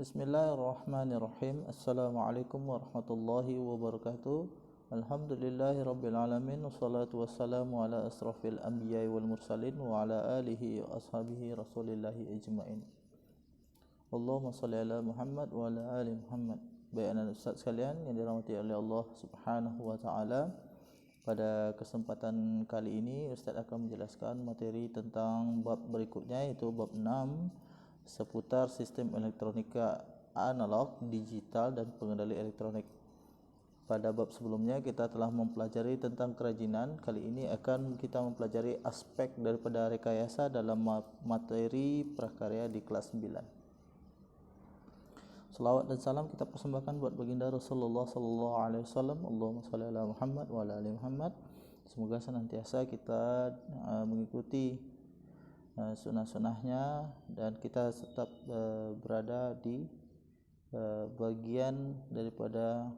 Bismillahirrahmanirrahim. Assalamualaikum warahmatullahi wabarakatuh. Alhamdulillahi rabbil alamin. Wassalatu wassalamu ala asrafil anbiya'i wal mursalin wa ala alihi wa ashabihi rasulillahi ajma'in. Allahumma salli ala Muhammad wa ala ali Muhammad. Baik anak ustaz sekalian yang dirahmati oleh Allah Subhanahu wa taala, pada kesempatan kali ini ustaz akan menjelaskan materi tentang bab berikutnya, yaitu bab 6 seputar sistem elektronika analog, digital dan pengendali elektronik. Pada bab sebelumnya kita telah mempelajari tentang kerajinan. Kali ini akan kita mempelajari aspek daripada rekayasa dalam materi prakarya di kelas 9. Salawat dan salam kita persembahkan buat baginda Rasulullah sallallahu alaihi wasallam. Allahumma shalli ala Muhammad wa ala ali Muhammad. Semoga senantiasa kita mengikuti sunnah-sunnahnya dan kita tetap berada di bagian daripada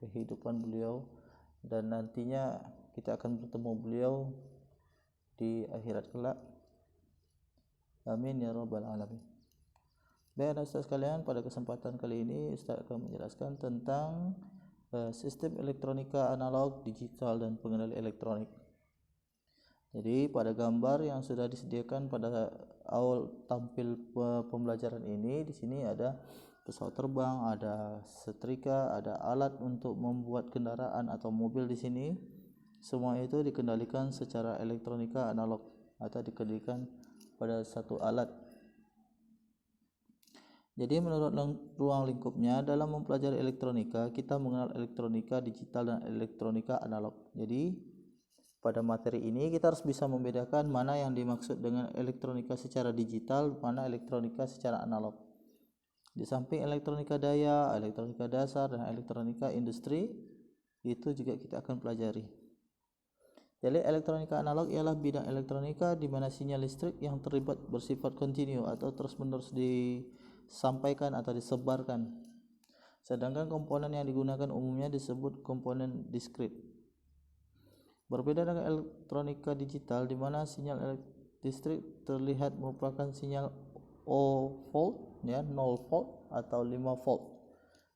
kehidupan beliau, dan nantinya kita akan bertemu beliau di akhirat kelak. Amin ya rabbal alamin. Baik Ustaz sekalian, pada kesempatan kali ini Ustaz akan menjelaskan tentang sistem elektronika analog, digital dan pengendali elektronik. Jadi pada gambar yang sudah disediakan pada awal tampil pembelajaran ini, di sini ada pesawat terbang, ada setrika, ada alat untuk membuat kendaraan atau mobil di sini. Semua itu dikendalikan secara elektronika analog atau dikendalikan pada satu alat. Jadi menurut ruang lingkupnya dalam mempelajari elektronika, kita mengenal elektronika digital dan elektronika analog. Jadi pada materi ini kita harus bisa membedakan mana yang dimaksud dengan elektronika secara digital, mana elektronika secara analog. Di samping elektronika daya, elektronika dasar dan elektronika industri, itu juga kita akan pelajari. Jadi elektronika analog ialah bidang elektronika di mana sinyal listrik yang terlibat bersifat kontinu atau terus-menerus disampaikan atau disebarkan. Sedangkan komponen yang digunakan umumnya disebut komponen diskrit. Berbeda dengan elektronika digital di mana sinyal listrik terlihat merupakan sinyal O volt, ya, 0 volt atau 5 volt,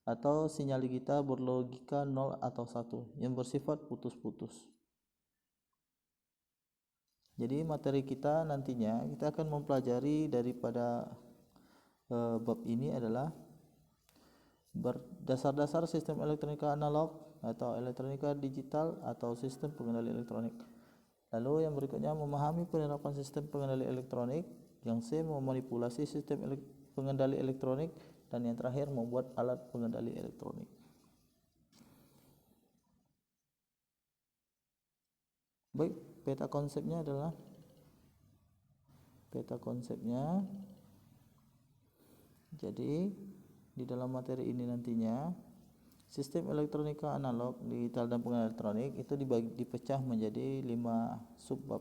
atau sinyal digital berlogika 0 atau 1 yang bersifat putus-putus. Jadi materi kita nantinya kita akan mempelajari daripada bab ini adalah dasar-dasar sistem elektronika analog atau elektronika digital atau sistem pengendali elektronik. Lalu yang berikutnya memahami penerapan sistem pengendali elektronik, yang C memanipulasi sistem pengendali elektronik, dan yang terakhir membuat alat pengendali elektronik. Baik, peta konsepnya jadi di dalam materi ini nantinya sistem elektronika analog, digital dan pengendali elektronik itu dipecah menjadi 5 subbab,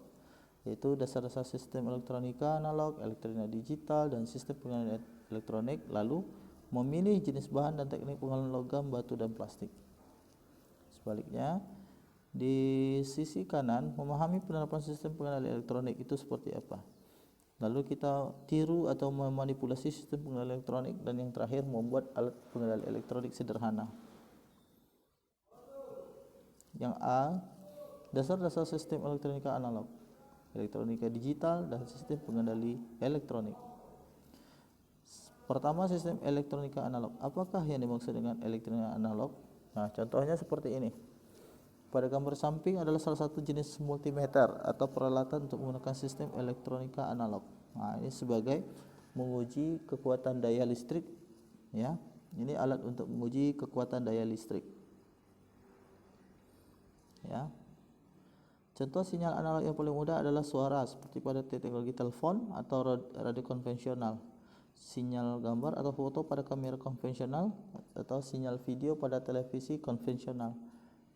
yaitu dasar-dasar sistem elektronika analog, elektronika digital dan sistem pengendali elektronik. Lalu memilih jenis bahan dan teknik pengolahan logam, batu dan plastik. Sebaliknya, di sisi kanan memahami penerapan sistem pengendali elektronik itu seperti apa. Lalu kita tiru atau memanipulasi sistem pengendali elektronik, dan yang terakhir membuat alat pengendali elektronik sederhana. Yang A, dasar-dasar sistem elektronika analog, elektronika digital dan sistem pengendali elektronik. Pertama, sistem elektronika analog. Apakah yang dimaksud dengan elektronika analog? Nah, contohnya seperti ini. Pada gambar samping adalah salah satu jenis multimeter atau peralatan untuk menggunakan sistem elektronika analog. Nah, ini sebagai menguji kekuatan daya listrik, ya. Ini alat untuk menguji kekuatan daya listrik. Ya. Contoh sinyal analog yang paling mudah adalah suara, seperti pada teknologi telepon atau radio konvensional, sinyal gambar atau foto pada kamera konvensional, atau sinyal video pada televisi konvensional.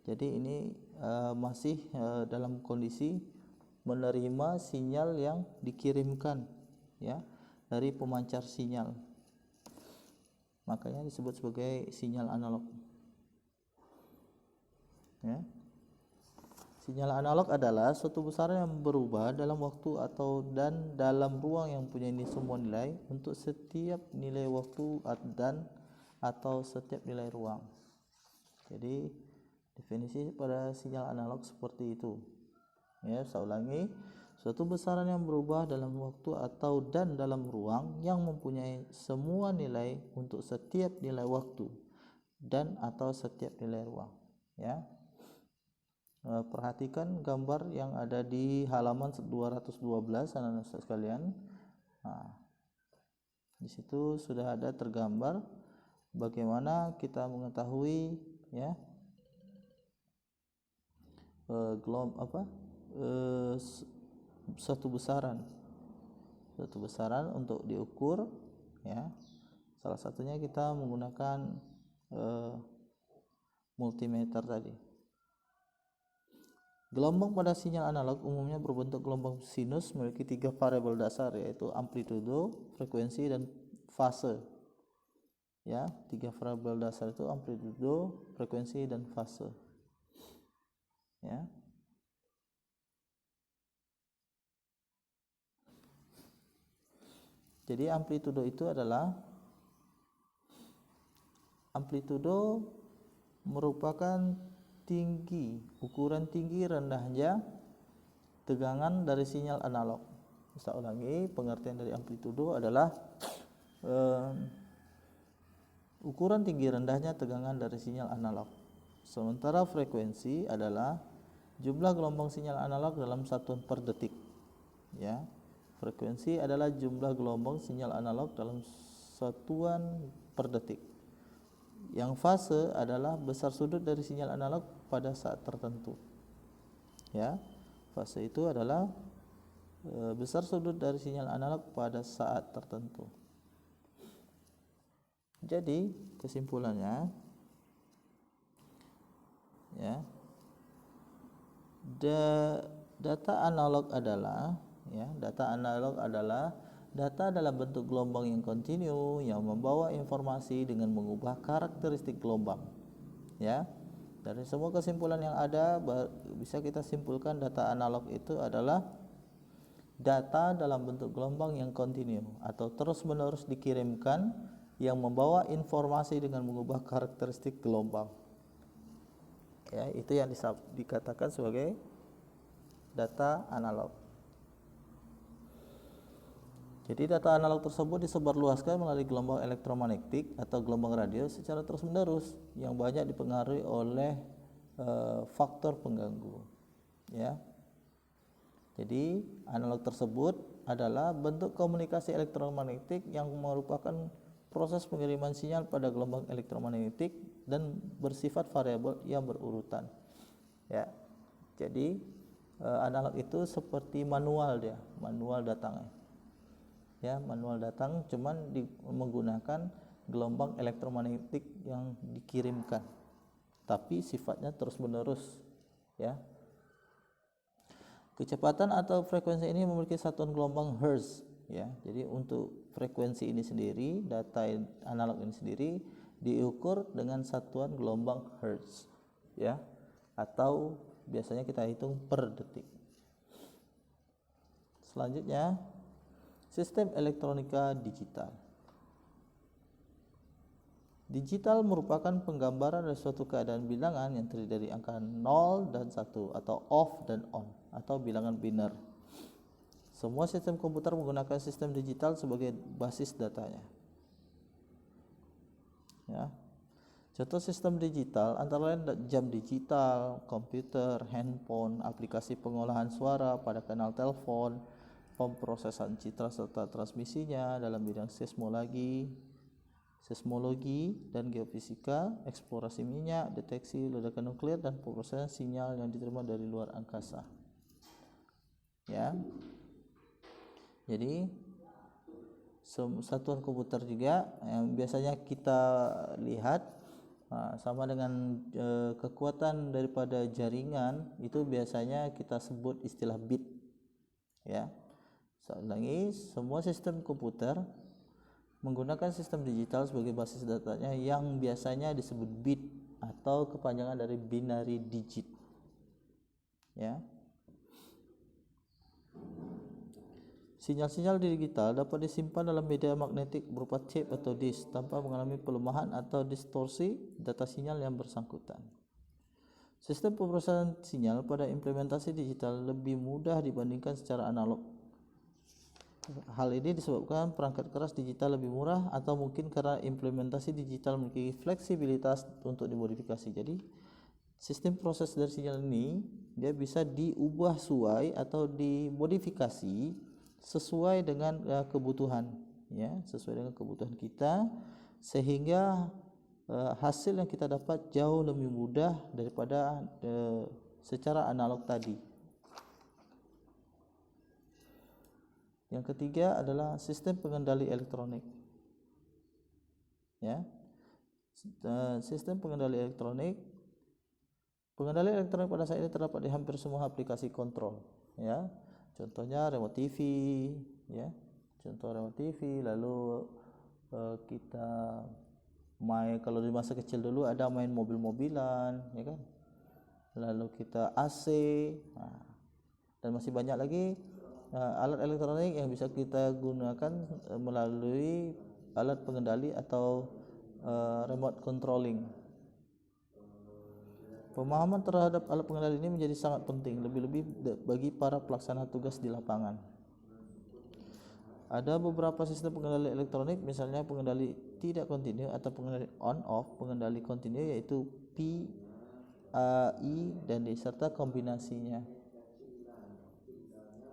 Jadi ini masih dalam kondisi menerima sinyal yang dikirimkan, ya, dari pemancar sinyal. Makanya disebut sebagai sinyal analog. Ya. Sinyal analog adalah suatu besaran yang berubah dalam waktu dan dalam ruang yang mempunyai semua nilai untuk setiap nilai waktu dan atau setiap nilai ruang. Jadi definisi pada sinyal analog seperti itu. Ya, saya ulangi, suatu besaran yang berubah dalam waktu dan dalam ruang yang mempunyai semua nilai untuk setiap nilai waktu dan atau setiap nilai ruang. Ya. Perhatikan gambar yang ada di halaman 212 anak-anak sekalian. Nah, di situ sudah ada tergambar bagaimana kita mengetahui ya satu besaran untuk diukur ya. Salah satunya kita menggunakan multimeter tadi. Gelombang pada sinyal analog umumnya berbentuk gelombang sinus memiliki 3 variabel dasar, yaitu amplitudo, frekuensi, dan fase. Ya, 3 variabel dasar itu amplitudo, frekuensi, dan fase. Ya. Jadi amplitudo itu adalah merupakan ukuran tinggi rendahnya tegangan dari sinyal analog. Saya ulangi, pengertian dari amplitudo adalah ukuran tinggi rendahnya tegangan dari sinyal analog. Sementara frekuensi adalah jumlah gelombang sinyal analog dalam satuan per detik. Ya, frekuensi adalah jumlah gelombang sinyal analog dalam satuan per detik. Yang fase adalah besar sudut dari sinyal analog pada saat tertentu. Ya, fase itu adalah besar sudut dari sinyal analog pada saat tertentu. Jadi kesimpulannya, ya, data analog adalah data dalam bentuk gelombang yang kontinu yang membawa informasi dengan mengubah karakteristik gelombang. Ya, dari semua kesimpulan yang ada bisa kita simpulkan data analog itu adalah data dalam bentuk gelombang yang kontinu atau terus-menerus dikirimkan yang membawa informasi dengan mengubah karakteristik gelombang. Ya, itu yang dikatakan sebagai data analog. Jadi data analog tersebut disebarluaskan melalui gelombang elektromagnetik atau gelombang radio secara terus-menerus yang banyak dipengaruhi oleh faktor pengganggu. Ya. Jadi analog tersebut adalah bentuk komunikasi elektromagnetik yang merupakan proses pengiriman sinyal pada gelombang elektromagnetik dan bersifat variabel yang berurutan. Ya. Jadi analog itu seperti manual datangnya. Ya, manual datang cuman menggunakan gelombang elektromagnetik yang dikirimkan, tapi sifatnya terus-menerus. Ya. Kecepatan atau frekuensi ini memiliki satuan gelombang hertz. Ya, jadi untuk frekuensi ini sendiri, data analog ini sendiri diukur dengan satuan gelombang hertz. Ya, atau biasanya kita hitung per detik. Selanjutnya, sistem elektronika digital. Digital merupakan penggambaran dari suatu keadaan bilangan yang terdiri dari angka 0 dan 1 atau off dan on atau bilangan biner. Semua sistem komputer menggunakan sistem digital sebagai basis datanya. Ya. Contoh sistem digital antara lain jam digital, komputer, handphone, aplikasi pengolahan suara pada kanal telepon, pemrosesan citra serta transmisinya dalam bidang seismologi dan geofisika, eksplorasi minyak, deteksi ledakan nuklir, dan pemrosesan sinyal yang diterima dari luar angkasa. Ya, jadi satuan komputer juga yang biasanya kita lihat sama dengan kekuatan daripada jaringan itu biasanya kita sebut istilah bit. Ya. Saya ulangi, semua sistem komputer menggunakan sistem digital sebagai basis datanya yang biasanya disebut bit atau kepanjangan dari binary digit. ya. Sinyal-sinyal digital dapat disimpan dalam media magnetik berupa chip atau disk tanpa mengalami pelemahan atau distorsi data sinyal yang bersangkutan. Sistem pemrosesan sinyal pada implementasi digital lebih mudah dibandingkan secara analog. Hal ini disebabkan perangkat keras digital lebih murah atau mungkin karena implementasi digital memiliki fleksibilitas untuk dimodifikasi. Jadi sistem proses dari sinyal ini dia bisa diubah suai atau dimodifikasi sesuai dengan kebutuhan, ya, sesuai dengan kebutuhan kita, sehingga hasil yang kita dapat jauh lebih mudah daripada secara analog tadi. Yang ketiga adalah sistem pengendali elektronik, ya. Sistem pengendali elektronik pada saat ini terdapat di hampir semua aplikasi kontrol, ya. Contohnya remote TV, ya. Contoh remote TV, lalu kita main, kalau di masa kecil dulu ada main mobil-mobilan, ya kan. Lalu kita AC, dan masih banyak lagi alat elektronik yang bisa kita gunakan melalui alat pengendali atau remote controlling. Pemahaman terhadap alat pengendali ini menjadi sangat penting, lebih-lebih bagi para pelaksana tugas di lapangan. Ada beberapa sistem pengendali elektronik, misalnya pengendali tidak kontinu atau pengendali on-off, pengendali kontinu yaitu P, A, I, dan D serta kombinasinya.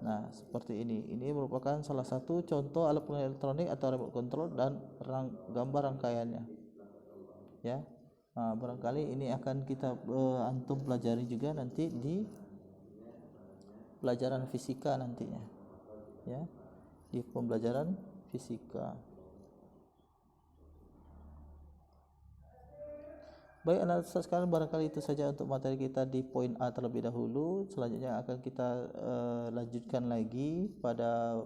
Nah, seperti ini. Ini merupakan salah satu contoh alat pengendali elektronik atau remote control dan gambar rangkaiannya. Ya. Barangkali ini akan kita antum pelajari juga nanti di pelajaran fisika nantinya, ya, di pembelajaran fisika. Baik anak sekalian, barangkali itu saja untuk materi kita di poin A terlebih dahulu. Selanjutnya akan kita lanjutkan lagi pada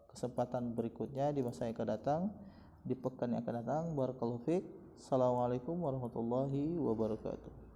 kesempatan berikutnya di masa yang akan datang, di pekan yang akan datang. Barakallahu fiik. Assalamualaikum warahmatullahi wabarakatuh.